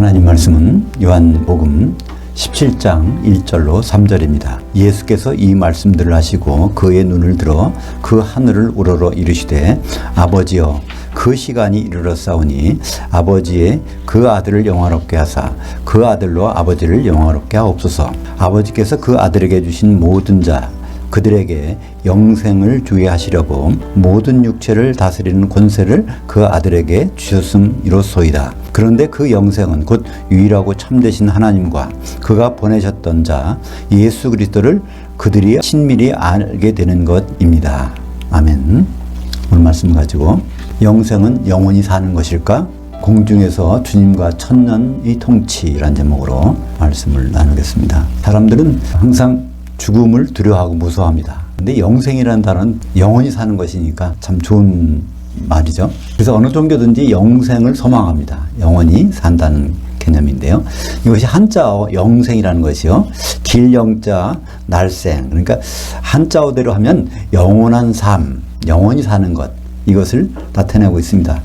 하나님 말씀은 요한복음 17장 1절로 3절입니다. 예수께서 이 말씀들을 하시고 그의 눈을 들어 그 하늘을 우러러 이르시되 아버지여 그 시간이 이르렀사오니 아버지의 그 아들을 영화롭게 하사 그 아들로 아버지를 영화롭게 하옵소서. 아버지께서 그 아들에게 주신 모든 자 그들에게 영생을 주게 하시려고 모든 육체를 다스리는 권세를 그 아들에게 주셨음이로소이다. 그런데 그 영생은 곧 유일하고 참되신 하나님과 그가 보내셨던 자 예수 그리스도를 그들이 친밀히 알게 되는 것입니다. 아멘. 오늘 말씀 가지고 영생은 영원히 사는 것일까? 공중에서 주님과 천년의 통치라는 제목으로 말씀을 나누겠습니다. 사람들은 항상 죽음을 두려워하고 무서워합니다. 근데 영생이라는 단어는 영원히 사는 것이니까 참 좋은 말이죠. 그래서 어느 종교든지 영생을 소망합니다. 영원히 산다는 개념인데요. 이것이 한자어 영생이라는 것이요. 길영자 날생. 그러니까 한자어대로 하면 영원한 삶, 영원히 사는 것. 이것을 나타내고 있습니다.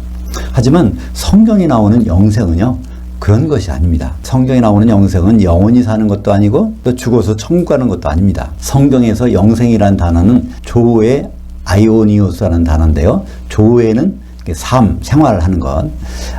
하지만 성경에 나오는 영생은요. 그런 것이 아닙니다. 성경에 나오는 영생은 영원히 사는 것도 아니고 또 죽어서 천국 가는 것도 아닙니다. 성경에서 영생이라는 단어는 조의 아이오니오스라는 단어인데요. 조에는 삶, 생활하는 것.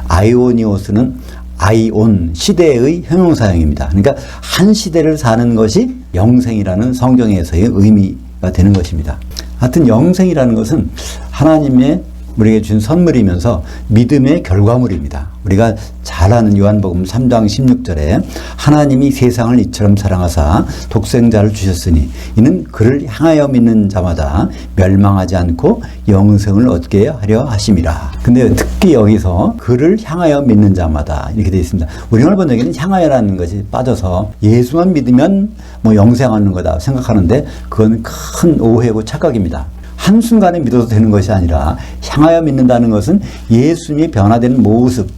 아이오니오스는 아이온, 시대의 형용사형입니다. 그러니까 한 시대를 사는 것이 영생이라는 성경에서의 의미가 되는 것입니다. 하여튼 영생이라는 것은 하나님의 우리에게 준 선물이면서 믿음의 결과물입니다. 우리가 잘 아는 요한복음 3장 16절에 하나님이 세상을 이처럼 사랑하사 독생자를 주셨으니 이는 그를 향하여 믿는 자마다 멸망하지 않고 영생을 얻게 하려 하심이라. 근데 특히 여기서 그를 향하여 믿는 자마다 이렇게 되어 있습니다. 우리말 번역에는 향하여라는 것이 빠져서 예수만 믿으면 뭐 영생하는 거다 생각하는데 그건 큰 오해고 착각입니다. 한순간에 믿어도 되는 것이 아니라 향하여 믿는다는 것은 예수님이 변화되는 모습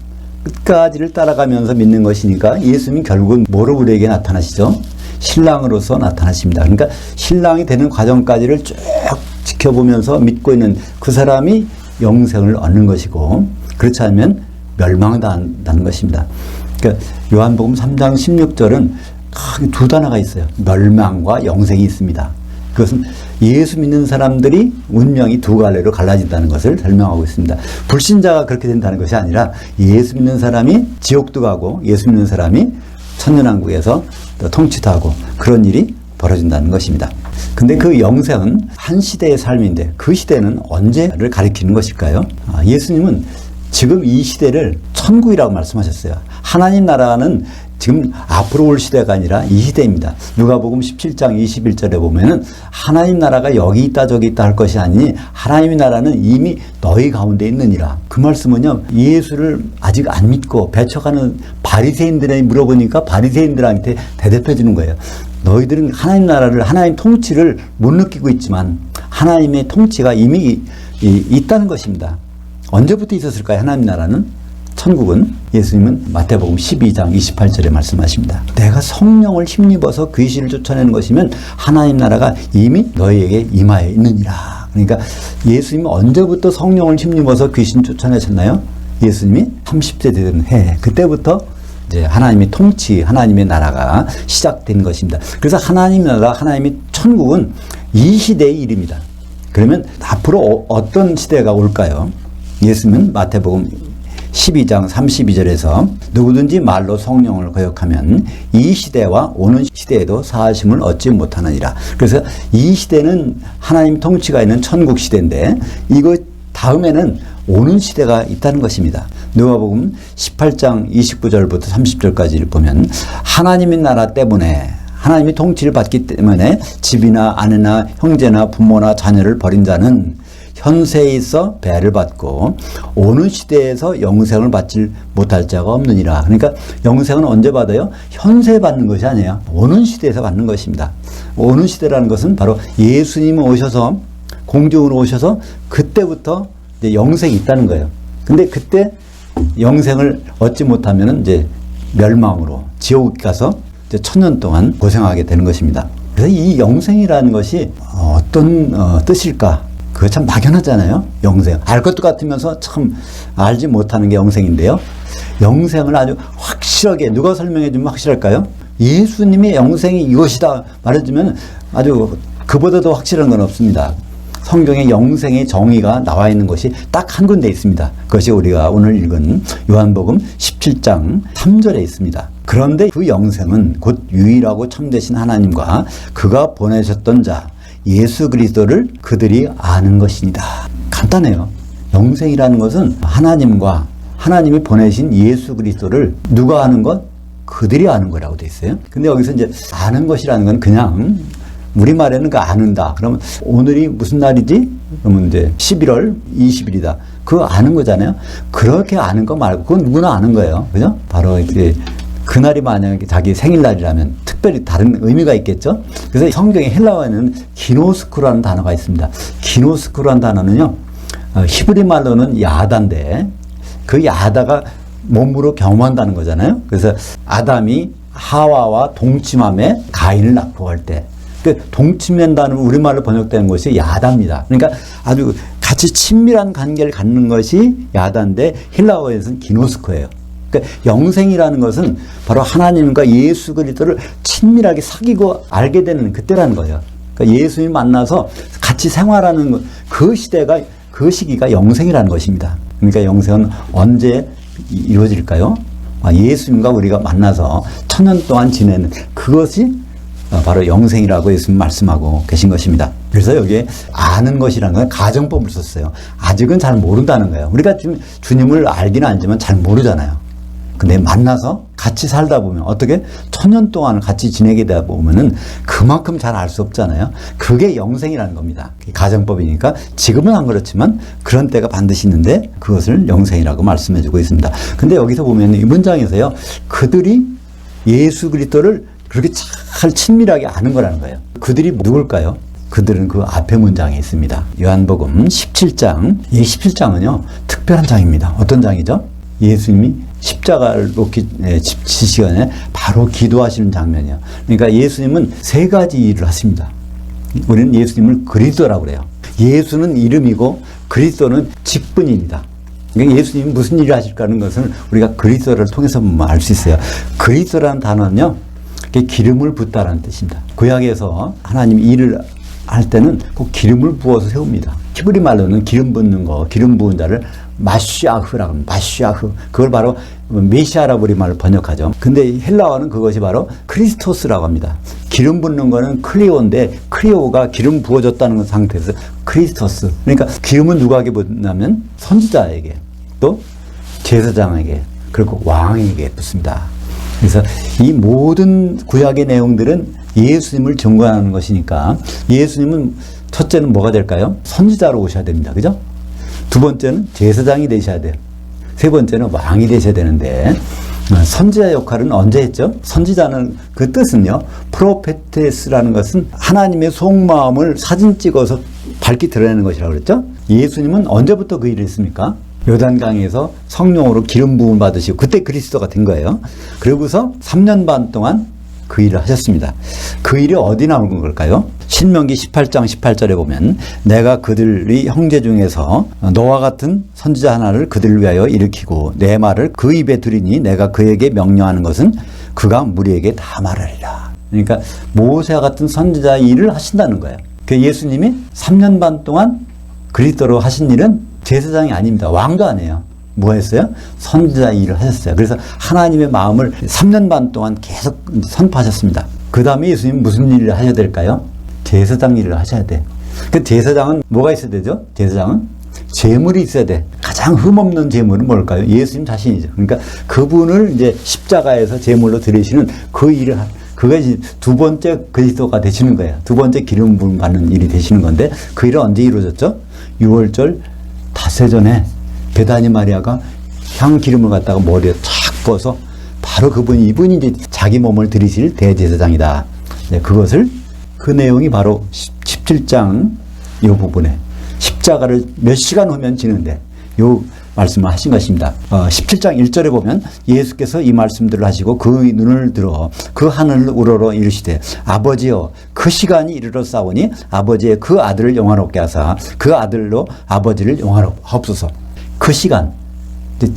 끝까지를 따라가면서 믿는 것이니까 예수님이 결국은 뭐로 우리에게 나타나시죠? 신랑으로서 나타나십니다. 그러니까 신랑이 되는 과정까지를 쭉 지켜보면서 믿고 있는 그 사람이 영생을 얻는 것이고 그렇지 않으면 멸망한다는 것입니다. 그러니까 요한복음 3장 16절은 크게 두 단어가 있어요. 멸망과 영생이 있습니다. 그것은 예수 믿는 사람들이 운명이 두 갈래로 갈라진다는 것을 설명하고 있습니다. 불신자가 그렇게 된다는 것이 아니라 예수 믿는 사람이 지옥도 가고 예수 믿는 사람이 천년왕국에서 통치도 하고 그런 일이 벌어진다는 것입니다. 근데 그 영생은 한 시대의 삶인데 그 시대는 언제를 가리키는 것일까요? 예수님은 지금 이 시대를 천국이라고 말씀하셨어요. 하나님 나라는 지금 앞으로 올 시대가 아니라 이 시대입니다. 누가복음 17장 21절에 보면은 하나님 나라가 여기 있다 저기 있다 할 것이 아니니 하나님의 나라는 이미 너희 가운데 있느니라. 그 말씀은요. 예수를 아직 안 믿고 배척하는 바리새인들에 물어보니까 바리새인들한테 대답해 주는 거예요. 너희들은 하나님 나라를 하나님 통치를 못 느끼고 있지만 하나님의 통치가 이미 있다는 것입니다. 언제부터 있었을까요? 하나님 나라는? 천국은 예수님은 마태복음 12장 28절에 말씀하십니다. 내가 성령을 힘입어서 귀신을 쫓아내는 것이면 하나님 나라가 이미 너희에게 임하여 있느니라. 그러니까 예수님은 언제부터 성령을 힘입어서 귀신 쫓아내셨나요? 예수님이 30세 되던 해 그때부터 이제 하나님의 통치, 하나님의 나라가 시작된 것입니다. 그래서 하나님 나라, 하나님의 천국은 이 시대의 일입니다. 그러면 앞으로 어떤 시대가 올까요? 예수님은 마태복음 12장 32절에서 누구든지 말로 성령을 거역하면 이 시대와 오는 시대에도 사하심을 얻지 못하느니라. 그래서 이 시대는 하나님 통치가 있는 천국 시대인데 이거 다음에는 오는 시대가 있다는 것입니다. 누가복음 18장 29절부터 30절까지를 보면 하나님의 나라 때문에 하나님의 통치를 받기 때문에 집이나 아내나 형제나 부모나 자녀를 버린 자는 현세에 있어 배를 받고 오는 시대에서 영생을 받지 못할 자가 없느니라. 그러니까 영생은 언제 받아요? 현세에 받는 것이 아니에요. 오는 시대에서 받는 것입니다. 오는 시대라는 것은 바로 예수님이 오셔서 공중으로 오셔서 그때부터 이제 영생이 있다는 거예요. 근데 그때 영생을 얻지 못하면 이제 멸망으로 지옥에 가서 이제 천년 동안 고생하게 되는 것입니다. 그래서 이 영생이라는 것이 어떤 뜻일까? 그거 참 막연하잖아요. 영생. 알 것도 같으면서 참 알지 못하는 게 영생인데요. 영생을 아주 확실하게 누가 설명해 주면 확실할까요? 예수님이 영생이 이것이다 말해주면 아주 그보다도 확실한 건 없습니다. 성경에 영생의 정의가 나와 있는 것이 딱 한 군데 있습니다. 그것이 우리가 오늘 읽은 요한복음 17장 3절에 있습니다. 그런데 그 영생은 곧 유일하고 참되신 하나님과 그가 보내셨던 자 예수 그리스도를 그들이 아는 것입니다. 간단해요. 영생이라는 것은 하나님과 하나님이 보내신 예수 그리스도를 누가 아는 것? 그들이 아는 거라고 돼 있어요. 근데 여기서 이제 아는 것이라는 건 그냥 우리말에는 그 아는다. 그러면 오늘이 무슨 날이지? 그러면 이제 11월 20일이다. 그거 아는 거잖아요. 그렇게 아는 거 말고 그건 누구나 아는 거예요. 그죠? 바로 이렇게 그날이 만약에 자기 생일날이라면 특별히 다른 의미가 있겠죠? 그래서 성경의 헬라어에는 기노스코라는 단어가 있습니다. 기노스코라는 단어는요, 히브리 말로는 야다인데 그 야다가 몸으로 경험한다는 거잖아요. 그래서 아담이 하와와 동침함에 가인을 낳고 할 때, 그 동침한다는 우리말로 번역되는 것이 야다입니다. 그러니까 아주 같이 친밀한 관계를 갖는 것이 야다인데 헬라어에서는 기노스코예요. 그러니까 영생이라는 것은 바로 하나님과 예수 그리스도를 친밀하게 사귀고 알게 되는 그때라는 거예요. 그러니까 예수님 만나서 같이 생활하는 것, 그 시대가 그 시기가 영생이라는 것입니다. 그러니까 영생은 언제 이루어질까요? 예수님과 우리가 만나서 1000년 동안 지내는 그것이 바로 영생이라고 예수님 말씀하고 계신 것입니다. 그래서 여기에 아는 것이라는 건 가정법을 썼어요. 아직은 잘 모른다는 거예요. 우리가 지금 주님을 알기는 알지만 잘 모르잖아요. 근데 만나서 같이 살다 보면 어떻게 1000년 동안 같이 지내게 되다 보면은 그만큼 잘 알 수 없잖아요. 그게 영생이라는 겁니다. 가정법이니까 지금은 안 그렇지만 그런 때가 반드시 있는데 그것을 영생이라고 말씀해 주고 있습니다. 근데 여기서 보면 이 문장에서요, 그들이 예수 그리스도를 그렇게 잘 친밀하게 아는 거라는 거예요. 그들이 누굴까요? 그들은 그 앞에 문장에 있습니다. 요한복음 17장. 이 17장은요, 특별한 장입니다. 어떤 장이죠? 예수님이 십자가를 놓기 시간에 바로 기도하시는 장면이에요. 그러니까 예수님은 세 가지 일을 하십니다. 우리는 예수님을 그리스도라고 그래요. 예수는 이름이고 그리스도는 직분입니다. 그러니까 예수님이 무슨 일을 하실까 하는 것은 우리가 그리스도를 통해서 알 수 있어요. 그리스도라는 단어는요, 기름을 붓다라는 뜻입니다. 구약에서 하나님이 일을 할 때는 꼭 기름을 부어서 세웁니다. 히브리 말로는 기름 붓는 거, 기름 부은 자를 마시아흐라고 합니다. 마시아흐. 그걸 바로 메시아라고 우리 말로 번역하죠. 근데 헬라어는 그것이 바로 크리스토스라고 합니다. 기름 붓는 거는 클리오인데 클리오가 기름 부어졌다는 상태에서 크리스토스. 그러니까 기름은 누구에게 붓냐면 선지자에게, 또 제사장에게, 그리고 왕에게 붓습니다. 그래서 이 모든 구약의 내용들은 예수님을 증거하는 것이니까 예수님은 첫째는 뭐가 될까요? 선지자로 오셔야 됩니다. 그죠? 두 번째는 제사장이 되셔야 돼요. 세 번째는 왕이 되셔야 되는데 선지자 역할은 언제 했죠? 선지자는 그 뜻은요, 프로페테스라는 것은 하나님의 속마음을 사진 찍어서 밝히 드러내는 것이라고 그랬죠? 예수님은 언제부터 그 일을 했습니까? 요단강에서 성령으로 기름 부음 받으시고 그때 그리스도가 된 거예요. 그러고서 3년 반 동안 그 일을 하셨습니다. 그 일이 어디 나오는 걸까요? 신명기 18장 18절에 보면 내가 그들의 형제 중에서 너와 같은 선지자 하나를 그들을 위하여 일으키고 내 말을 그 입에 두리니 내가 그에게 명령하는 것은 그가 무리에게 다 말하리라. 그러니까 모세와 같은 선지자 일을 하신다는 거예요. 그 예수님이 3년 반 동안 그리스도로 하신 일은 제사장이 아닙니다. 왕도 아니에요. 뭐 했어요? 선지자 일을 하셨어요. 그래서 하나님의 마음을 3년 반 동안 계속 선포하셨습니다. 그 다음에 예수님은 무슨 일을 하셔야 될까요? 제사장 일을 하셔야 돼. 그 제사장은 뭐가 있어야 되죠? 제사장은 제물이 있어야 돼. 가장 흠없는 제물은 뭘까요? 예수님 자신이죠. 그러니까 그분을 이제 십자가에서 제물로 드리시는 그 일을 그가 이제 두 번째 그리스도가 되시는 거예요. 두 번째 기름 부음 받는 일이 되시는 건데 그 일은 언제 이루어졌죠? 6월절 닷새 전에 베다니 마리아가 향 기름을 갖다가 머리에 탁 부어서 바로 이분이 이제 자기 몸을 드리실 대제사장이다. 네, 그것을 그 내용이 바로 17장 이 부분에 십자가를 몇 시간 후면 지는데 요 말씀을 하신 것입니다. 17장 1절에 보면 예수께서 이 말씀들을 하시고 그 눈을 들어 그 하늘을 우러러 이르시되 아버지여 그 시간이 이르렀사오니 아버지의 그 아들을 영화롭게 하사 그 아들로 아버지를 영화롭하옵소서. 그 시간,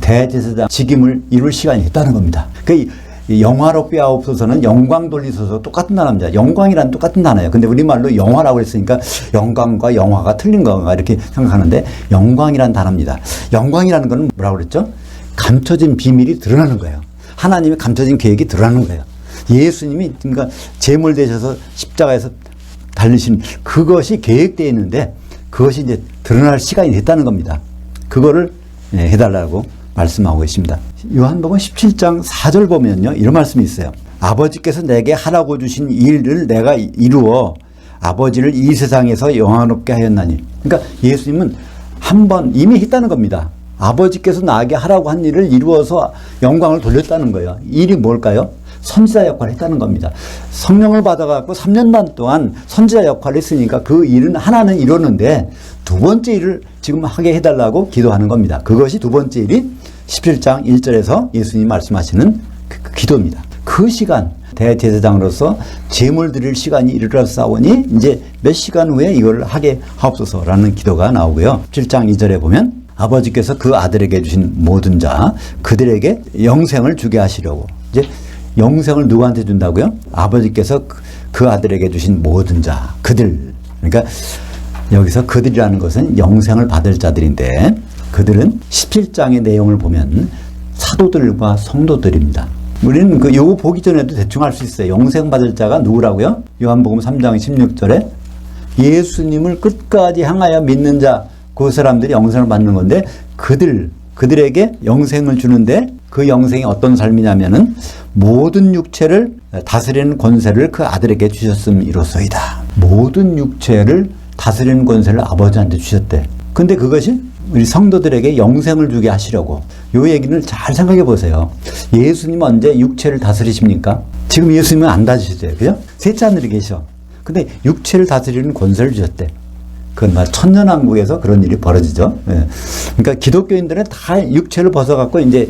대제사장 직임을 이룰 시간이 있다는 겁니다. 그 영화롭게 하옵소서는 영광 돌리소서 똑같은 단어입니다. 영광이란 똑같은 단어예요. 근데 우리말로 영화라고 했으니까 영광과 영화가 틀린 건가 이렇게 생각하는데 영광이란 단어입니다. 영광이라는 건 뭐라고 그랬죠? 감춰진 비밀이 드러나는 거예요. 하나님의 감춰진 계획이 드러나는 거예요. 예수님이 그러니까 제물 되셔서 십자가에서 달리신 그것이 계획되어 있는데 그것이 이제 드러날 시간이 됐다는 겁니다. 그거를 해달라고 말씀하고 계십니다. 요한복음 17장 4절 보면요. 이런 말씀이 있어요. 아버지께서 내게 하라고 주신 일을 내가 이루어 아버지를 이 세상에서 영화롭게 하였나니. 그러니까 예수님은 한 번 이미 했다는 겁니다. 아버지께서 나에게 하라고 한 일을 이루어서 영광을 돌렸다는 거예요. 일이 뭘까요? 선지자 역할을 했다는 겁니다. 성령을 받아갖고 3년 반 동안 선지자 역할을 했으니까 그 일은 하나는 이루었는데 두 번째 일을 지금 하게 해달라고 기도하는 겁니다. 그것이 두 번째 일이 17장 1절에서 예수님이 말씀하시는 그 기도입니다. 그 시간 대제사장으로서 제물 드릴 시간이 이르렀사오니 이제 몇 시간 후에 이걸 하게 하옵소서라는 기도가 나오고요. 17장 2절에 보면 아버지께서 그 아들에게 주신 모든 자 그들에게 영생을 주게 하시려고. 이제 영생을 누구한테 준다고요? 아버지께서 그 아들에게 주신 모든 자 그들. 그러니까 여기서 그들이라는 것은 영생을 받을 자들인데 그들은 17장의 내용을 보면 사도들과 성도들입니다. 우리는 요거 보기 전에도 대충 알 수 있어요. 영생 받을 자가 누구라고요? 요한복음 3장 16절에 예수님을 끝까지 향하여 믿는 자 그 사람들이 영생을 받는 건데 그들에게 영생을 주는데 그 영생이 어떤 삶이냐면은 모든 육체를 다스리는 권세를 그 아들에게 주셨음이로소이다. 모든 육체를 다스리는 권세를 아버지한테 주셨대. 근데 그것이 우리 성도들에게 영생을 주게 하시려고. 요 얘기는 잘 생각해 보세요. 예수님 언제 육체를 다스리십니까? 지금 예수님은 안 다스리세요. 그죠? 셋째 하늘에 계셔. 근데 육체를 다스리는 권세를 주셨대. 그건 말 천년왕국에서 그런 일이 벌어지죠. 예. 그러니까 기독교인들은 다 육체를 벗어갖고 이제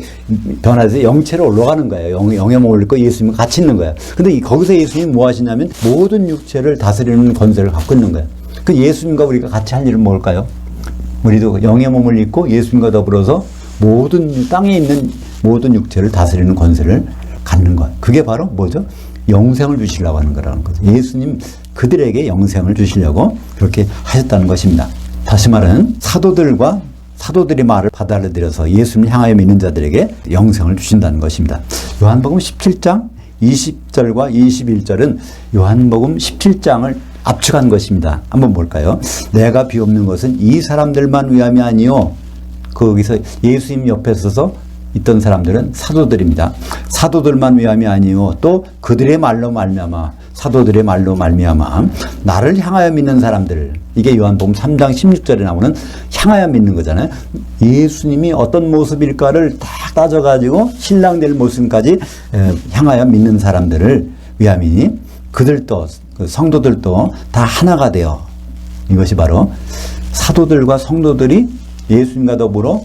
변화해서 영체로 올라가는 거예요. 영의 몸을 입고 예수님은 같이 있는 거예요. 근데 거기서 예수님이 뭐 하시냐면 모든 육체를 다스리는 권세를 갖고 있는 거예요. 그 예수님과 우리가 같이 할 일은 뭘까요? 우리도 영의 몸을 입고 예수님과 더불어서 모든 땅에 있는 모든 육체를 다스리는 권세를 갖는 것. 그게 바로 뭐죠? 영생을 주시려고 하는 거라는 거죠. 예수님 그들에게 영생을 주시려고 그렇게 하셨다는 것입니다. 다시 말은 사도들이 말을 받아들여서 예수님을 향하여 믿는 자들에게 영생을 주신다는 것입니다. 요한복음 17장 20절과 21절은 요한복음 17장을 압축한 것입니다. 한번 볼까요? 내가 비옵는 것은 이 사람들만 위함이 아니요. 거기서 예수님 옆에 서서 있던 사람들은 사도들입니다. 사도들만 위함이 아니요. 또 그들의 말로 말미암아 사도들의 말로 말미암아 나를 향하여 믿는 사람들. 이게 요한복음 3장 16절에 나오는 향하여 믿는 거잖아요. 예수님이 어떤 모습일까를 딱 따져가지고 신랑 될 모습까지 향하여 믿는 사람들을 위함이니 그들도 성도들도 다 하나가 되어 이것이 바로 사도들과 성도들이 예수님과 더불어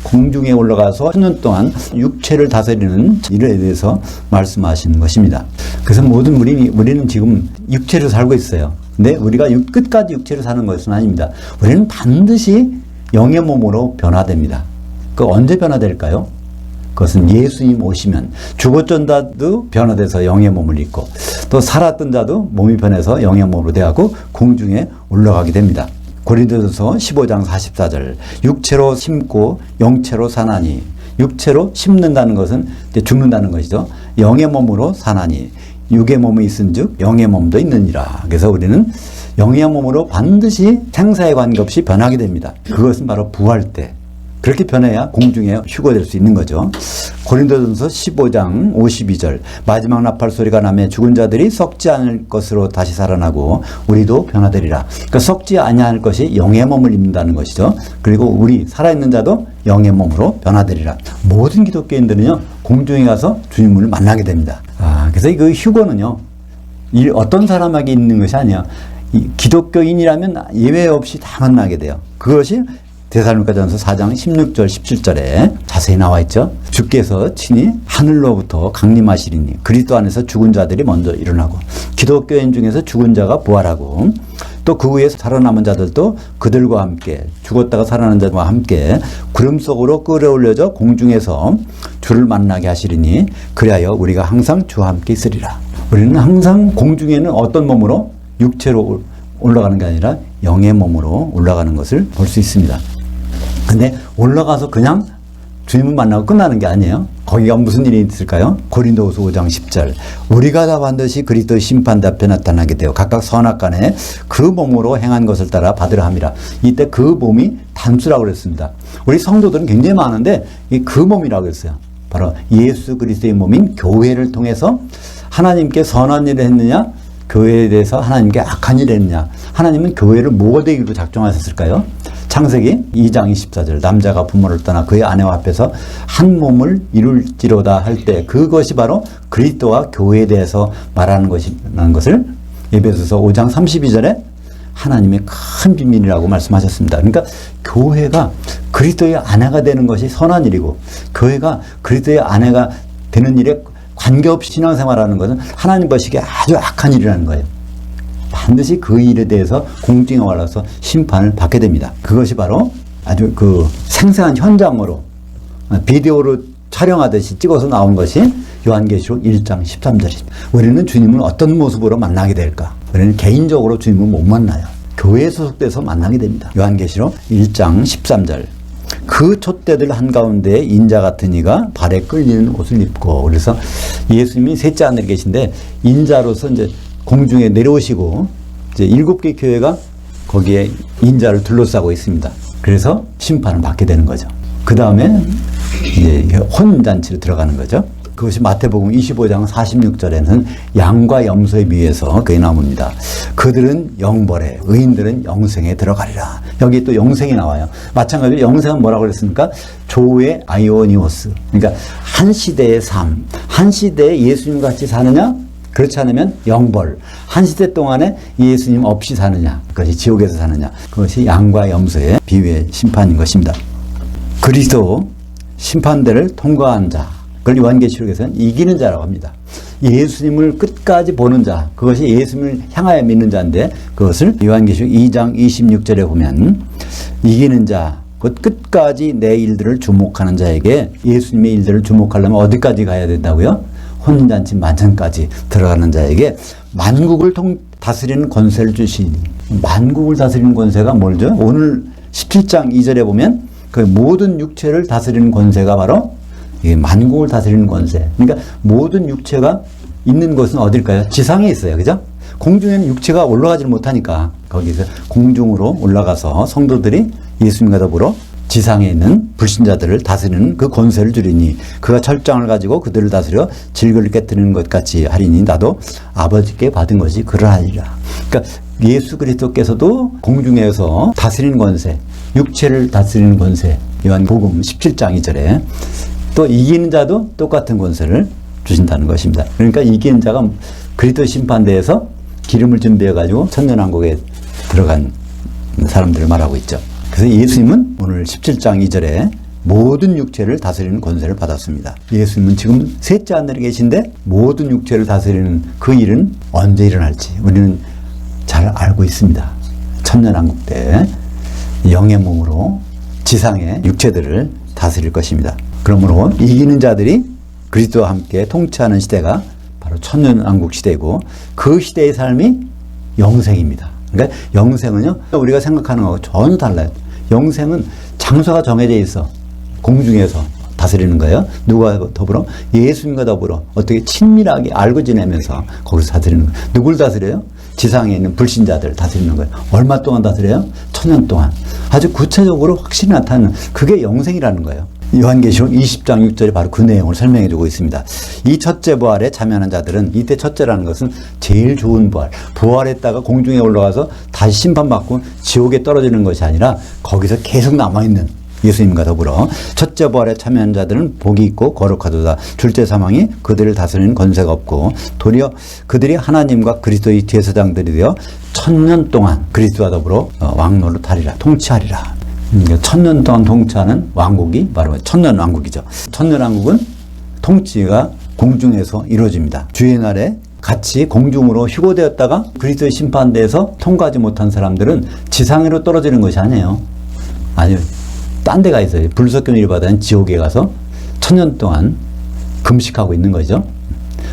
공중에 올라가서 1년 동안 육체를 다스리는 일에 대해서 말씀하시는 것입니다. 그래서 모든 우리는 지금 육체로 살고 있어요. 근데 우리가 끝까지 육체로 사는 것은 아닙니다. 우리는 반드시 영의 몸으로 변화됩니다. 그 언제 변화될까요? 그것은 예수님 오시면 죽었던 자도 변화돼서 영의 몸을 입고 또 살았던 자도 몸이 변해서 영의 몸으로 되고 공중에 올라가게 됩니다. 고린도전서 15장 44절 육체로 심고 영체로 사나니 육체로 심는다는 것은 이제 죽는다는 것이죠. 영의 몸으로 사나니 육의 몸이 있은즉 영의 몸도 있느니라. 그래서 우리는 영의 몸으로 반드시 생사에 관계없이 변하게 됩니다. 그것은 바로 부활 때 그렇게 변해야 공중에 휴거될 수 있는 거죠. 고린도전서 15장 52절 마지막 나팔 소리가 나며 죽은 자들이 썩지 않을 것으로 다시 살아나고 우리도 변화되리라. 그러니까 썩지 아니할 것이 영의 몸을 입는다는 것이죠. 그리고 우리 살아있는 자도 영의 몸으로 변화되리라. 모든 기독교인들은요 공중에 가서 주님을 만나게 됩니다. 그래서 그 휴거는요 어떤 사람에게 있는 것이 아니야. 기독교인이라면 예외 없이 다 만나게 돼요. 그것이 데살로니가전서 4장 16절 17절에 자세히 나와 있죠. 주께서 친히 하늘로부터 강림하시리니 그리스도 안에서 죽은 자들이 먼저 일어나고 기독교인 중에서 죽은 자가 부활하고 또 그 후에 살아남은 자들도 그들과 함께 죽었다가 살아난 자들과 함께 구름 속으로 끌어올려져 공중에서 주를 만나게 하시리니 그리하여 우리가 항상 주와 함께 있으리라. 우리는 항상 공중에는 어떤 몸으로? 육체로 올라가는 게 아니라 영의 몸으로 올라가는 것을 볼 수 있습니다. 근데 올라가서 그냥 주님을 만나고 끝나는 게 아니에요. 거기가 무슨 일이 있을까요? 고린도후서 5장 10절 우리가 다 반드시 그리스도의 심판대 앞에 나타나게 되어 각각 선악간에 그 몸으로 행한 것을 따라 받으라 함이라. 이때 그 몸이 단수라고 그랬습니다. 우리 성도들은 굉장히 많은데 그 몸이라고 했어요. 바로 예수 그리스도의 몸인 교회를 통해서 하나님께 선한 일을 했느냐, 교회에 대해서 하나님께 악한 일을 했느냐. 하나님은 교회를 뭐가 되기로 작정하셨을까요? 창세기 2장 24절 남자가 부모를 떠나 그의 아내와 합해서 한 몸을 이룰지로다 할 때 그것이 바로 그리스도와 교회에 대해서 말하는 것이라는 것을 에베소서 5장 32절에 하나님의 큰 비밀이라고 말씀하셨습니다. 그러니까 교회가 그리스도의 아내가 되는 것이 선한 일이고 교회가 그리스도의 아내가 되는 일에 관계없이 신앙생활하는 것은 하나님 보시기에 아주 악한 일이라는 거예요. 반드시 그 일에 대해서 공중에 올라서 심판을 받게 됩니다. 그것이 바로 아주 그 생생한 현장으로 비디오로 촬영하듯이 찍어서 나온 것이 요한계시록 1장 13절입니다. 우리는 주님을 어떤 모습으로 만나게 될까? 우리는 개인적으로 주님을 못 만나요. 교회에 소속돼서 만나게 됩니다. 요한계시록 1장 13절 그 촛대들 한가운데 인자 같은 이가 발에 끌리는 옷을 입고 그래서 예수님이 셋째 하늘에 계신데 인자로서 이제 공중에 내려오시고 이제 7개 교회가 거기에 인자를 둘러싸고 있습니다. 그래서 심판을 받게 되는 거죠. 그 다음에 이제 혼잔치로 들어가는 거죠. 그것이 마태복음 25장 46절에는 양과 염소에 비해서 그게 나옵니다. 그들은 영벌에 의인들은 영생에 들어가리라. 여기 또 영생이 나와요. 마찬가지로 영생은 뭐라고 그랬습니까? 조의 아이오니오스. 그러니까 한 시대의 삶, 한 시대에 예수님 같이 사느냐? 그렇지 않으면 영벌. 한 시대 동안에 예수님 없이 사느냐? 그것이 지옥에서 사느냐? 그것이 양과 염소의 비유의 심판인 것입니다. 그리스도 심판대를 통과한 자, 그걸 요한계시록에서는 이기는 자라고 합니다. 예수님을 끝까지 보는 자, 그것이 예수님을 향하여 믿는 자인데 그것을 요한계시록 2장 26절에 보면 이기는 자, 곧 끝까지 내 일들을 주목하는 자에게 예수님의 일들을 주목하려면 어디까지 가야 된다고요? 혼인잔치 만찬까지 들어가는 자에게 만국을 다스리는 권세를 주시니 만국을 다스리는 권세가 뭘죠? 오늘 17장 2절에 보면 그 모든 육체를 다스리는 권세가 바로 만국을 다스리는 권세. 그러니까 모든 육체가 있는 곳은 어딜까요? 지상에 있어요. 그죠? 공중에는 육체가 올라가지 못하니까 거기서 공중으로 올라가서 성도들이 예수님과 더불어 지상에 있는 불신자들을 다스리는 그 권세를 주리니 그가 철장을 가지고 그들을 다스려 질그를 깨뜨리는 것 같이 하리니 나도 아버지께 받은 것이 그러하리라. 그러니까 예수 그리스도께서도 공중에서 다스리는 권세, 육체를 다스리는 권세, 요한복음 17장 2절에 또 이기는 자도 똑같은 권세를 주신다는 것입니다. 그러니까 이기는 자가 그리스도 심판대에서 기름을 준비해가지고 천년왕국에 들어간 사람들을 말하고 있죠. 그래서 예수님은 오늘 17장 2절에 모든 육체를 다스리는 권세를 받았습니다. 예수님은 지금 셋째 하늘에 계신데 모든 육체를 다스리는 그 일은 언제 일어날지 우리는 잘 알고 있습니다. 천년왕국 때 영의 몸으로 지상의 육체들을 다스릴 것입니다. 그러므로 이기는 자들이 그리스도와 함께 통치하는 시대가 바로 천년왕국 시대이고 그 시대의 삶이 영생입니다. 그러니까 영생은요 우리가 생각하는 거하고 전혀 달라요. 영생은 장소가 정해져 있어. 공중에서 다스리는 거예요. 누가 더불어? 예수님과 더불어 어떻게 친밀하게 알고 지내면서 거기서 다스리는 거예요. 누굴 다스려요? 지상에 있는 불신자들을 다스리는 거예요. 얼마 동안 다스려요? 천년 동안. 아주 구체적으로 확실히 나타나는 그게 영생이라는 거예요. 요한계시록 20장 6절에 바로 그 내용을 설명해 주고 있습니다. 이 첫째 부활에 참여하는 자들은 이때 첫째라는 것은 제일 좋은 부활. 부활했다가 공중에 올라가서 다시 심판받고 지옥에 떨어지는 것이 아니라 거기서 계속 남아있는 예수님과 더불어 첫째 부활에 참여하는 자들은 복이 있고 거룩하도다. 둘째 사망이 그들을 다스리는 권세가 없고 도리어 그들이 하나님과 그리스도의 대서장들이 되어 천년 동안 그리스도와 더불어 왕노릇하리라 통치하리라. 천년 동안 통치하는 왕국이 바로 천년 왕국이죠. 천년 왕국은 통치가 공중에서 이루어집니다. 주의 날에 같이 공중으로 휴거되었다가 그리스도의 심판대에서 통과하지 못한 사람들은 지상으로 떨어지는 것이 아니에요. 아니요. 딴 데가 있어요. 불석경 일바다는 지옥에 가서 천년 동안 금식하고 있는 거죠.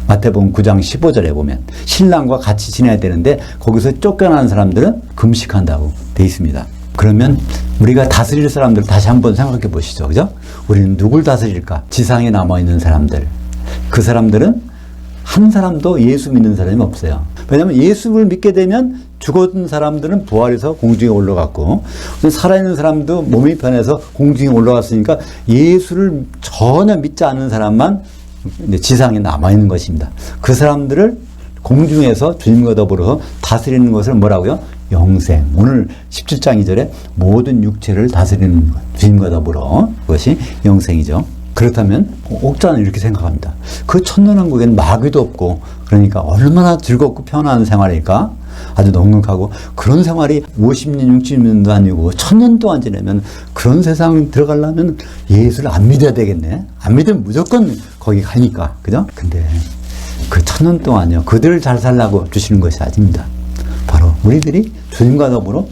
마태복음 9장 15절에 보면 신랑과 같이 지내야 되는데 거기서 쫓겨나는 사람들은 금식한다고 돼 있습니다. 그러면 우리가 다스릴 사람들 다시 한번 생각해 보시죠. 그죠? 우리는 누굴 다스릴까? 지상에 남아있는 사람들. 그 사람들은 한 사람도 예수 믿는 사람이 없어요. 왜냐하면 예수를 믿게 되면 죽었던 사람들은 부활해서 공중에 올라갔고 살아있는 사람도 몸이 변해서 공중에 올라갔으니까 예수를 전혀 믿지 않는 사람만 지상에 남아있는 것입니다. 그 사람들을 공중에서 주님과 더불어서 다스리는 것을 뭐라고요? 영생. 오늘 17장 2절에 모든 육체를 다스리는 것. 주님과 더불어. 그것이 영생이죠. 그렇다면 옥자는 이렇게 생각합니다. 그 천년왕국에는 마귀도 없고 그러니까 얼마나 즐겁고 편안한 생활일까? 아주 넉넉하고 그런 생활이 50년, 60년도 아니고 1000년 동안 지내면 그런 세상 들어가려면 예수를 안 믿어야 되겠네. 안 믿으면 무조건 거기 가니까. 그죠? 근데 그 1000년 동안요. 그들을 잘 살라고 주시는 것이 아닙니다. 바로 우리들이 주님과 더불어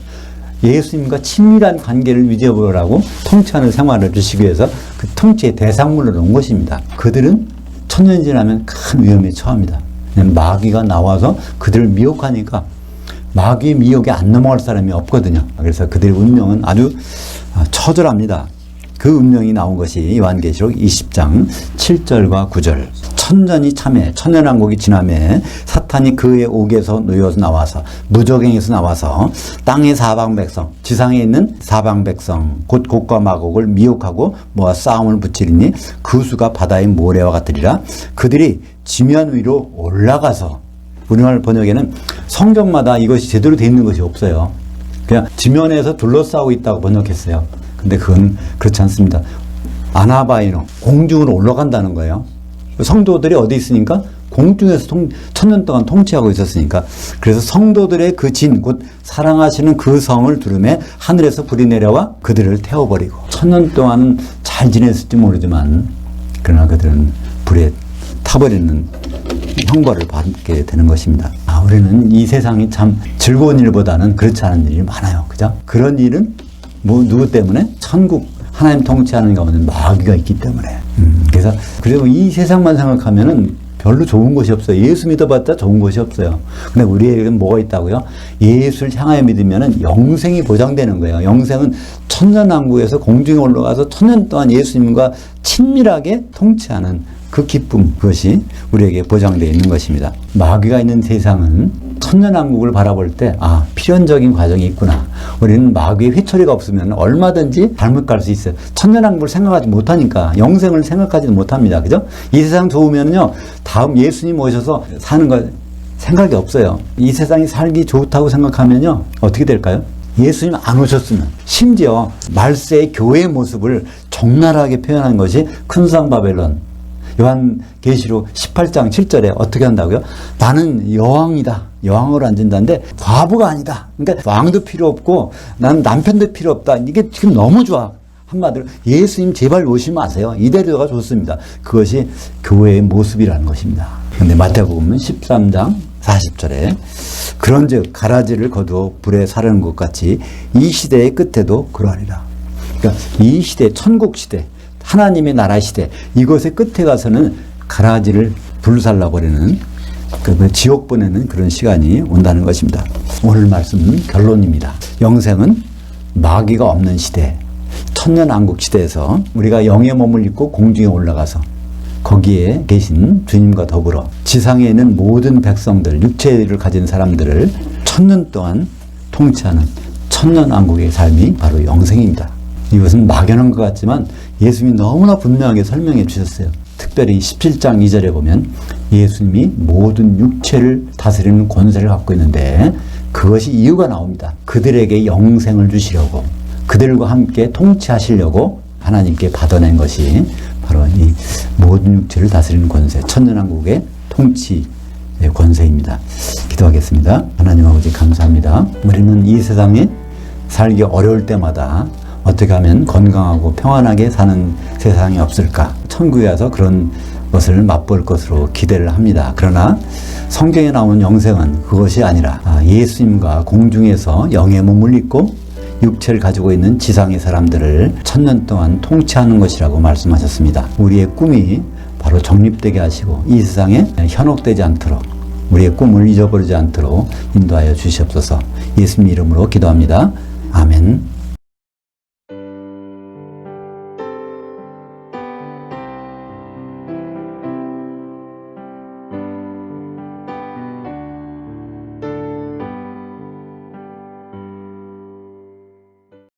예수님과 친밀한 관계를 유지해보라고 통치하는 생활을 주시기 위해서 그 통치의 대상물로 놓은 것입니다. 그들은 1000년이 지나면 큰 위험에 처합니다. 마귀가 나와서 그들을 미혹하니까 마귀의 미혹에 안 넘어갈 사람이 없거든요. 그래서 그들의 운명은 아주 처절합니다. 그 운명이 나온 것이 요한계시록 20장 7절과 9절. 천년이 참에 천년왕국이 지남에 사탄이 그의 옥에서 놓여서 나와서 무적행에서 나와서 땅의 사방백성 지상에 있는 사방백성 곧 곡과 마곡을 미혹하고 모아 싸움을 붙이리니 그 수가 바다의 모래와 같으리라. 그들이 지면 위로 올라가서 우리말 번역에는 성경마다 이것이 제대로 되어 있는 것이 없어요. 그냥 지면에서 둘러싸고 있다고 번역했어요. 근데 그건 그렇지 않습니다. 아나바이노 공중으로 올라간다는 거예요. 성도들이 어디 있으니까 공중에서 1000년 동안 통치하고 있었으니까 그래서 성도들의 그 진 곧 사랑하시는 그 성을 두름에 하늘에서 불이 내려와 그들을 태워버리고 1000년 동안은 잘 지냈을지 모르지만 그러나 그들은 불에 타버리는 형벌을 받게 되는 것입니다. 우리는 이 세상이 참 즐거운 일보다는 그렇지 않은 일이 많아요. 그죠? 그런 일은 누구 때문에? 천국 하나님 통치하는 가운데 마귀가 있기 때문에. 그래서 그리고 이 세상만 생각하면은 별로 좋은 것이 없어요. 예수 믿어봤자 좋은 것이 없어요. 근데 우리에게는 뭐가 있다고요? 예수를 향하여 믿으면은 영생이 보장되는 거예요. 영생은 천년왕국에서 공중에 올라가서 1000년 동안 예수님과 친밀하게 통치하는 그 기쁨, 그것이 우리에게 보장되어 있는 것입니다. 마귀가 있는 세상은 천년왕국을 바라볼 때 필연적인 과정이 있구나. 우리는 마귀의 휘처리가 없으면 얼마든지 잘못 갈 수 있어요. 천년왕국을 생각하지 못하니까 영생을 생각하지도 못합니다. 그죠? 이 세상 좋으면요 다음 예수님 오셔서 사는 거 생각이 없어요. 이 세상이 살기 좋다고 생각하면요 어떻게 될까요? 예수님 안 오셨으면 심지어 말세의 교회의 모습을 적나라하게 표현한 것이 큰상 바벨론 요한계시록 18장 7절에 어떻게 한다고요? 나는 여왕이다. 여왕으로 앉는다는데 과부가 아니다. 그러니까 왕도 필요 없고 나는 남편도 필요 없다. 이게 지금 너무 좋아. 한마디로 예수님 제발 오시지 마세요. 이대로가 좋습니다. 그것이 교회의 모습이라는 것입니다. 그런데 마태복음은 13장 40절에 그런즉 가라지를 거두어 불에 사르는 것 같이 이 시대의 끝에도 그러하리라. 그러니까 이 시대, 천국 시대, 하나님의 나라 시대, 이것의 끝에 가서는 가라지를 불살라버리는 지옥 보내는 그런 시간이 온다는 것입니다. 오늘 말씀은 결론입니다. 영생은 마귀가 없는 시대, 천년왕국 시대에서 우리가 영의 몸을 입고 공중에 올라가서 거기에 계신 주님과 더불어 지상에 있는 모든 백성들, 육체를 가진 사람들을 1000년 동안 통치하는 천년왕국의 삶이 바로 영생입니다. 이것은 막연한 것 같지만 예수님이 너무나 분명하게 설명해 주셨어요. 특별히 17장 2절에 보면 예수님이 모든 육체를 다스리는 권세를 갖고 있는데 그것이 이유가 나옵니다. 그들에게 영생을 주시려고 그들과 함께 통치하시려고 하나님께 받아낸 것이 바로 이 모든 육체를 다스리는 권세, 천년왕국의 통치의 권세입니다. 기도하겠습니다. 하나님 아버지 감사합니다. 우리는 이 세상에 살기 어려울 때마다 어떻게 하면 건강하고 평안하게 사는 세상이 없을까? 천국에 와서 그런 것을 맛볼 것으로 기대를 합니다. 그러나 성경에 나오는 영생은 그것이 아니라 예수님과 공중에서 영의 몸을 입고 육체를 가지고 있는 지상의 사람들을 1000년 동안 통치하는 것이라고 말씀하셨습니다. 우리의 꿈이 바로 정립되게 하시고 이 세상에 현혹되지 않도록 우리의 꿈을 잊어버리지 않도록 인도하여 주시옵소서. 예수님 이름으로 기도합니다. 아멘.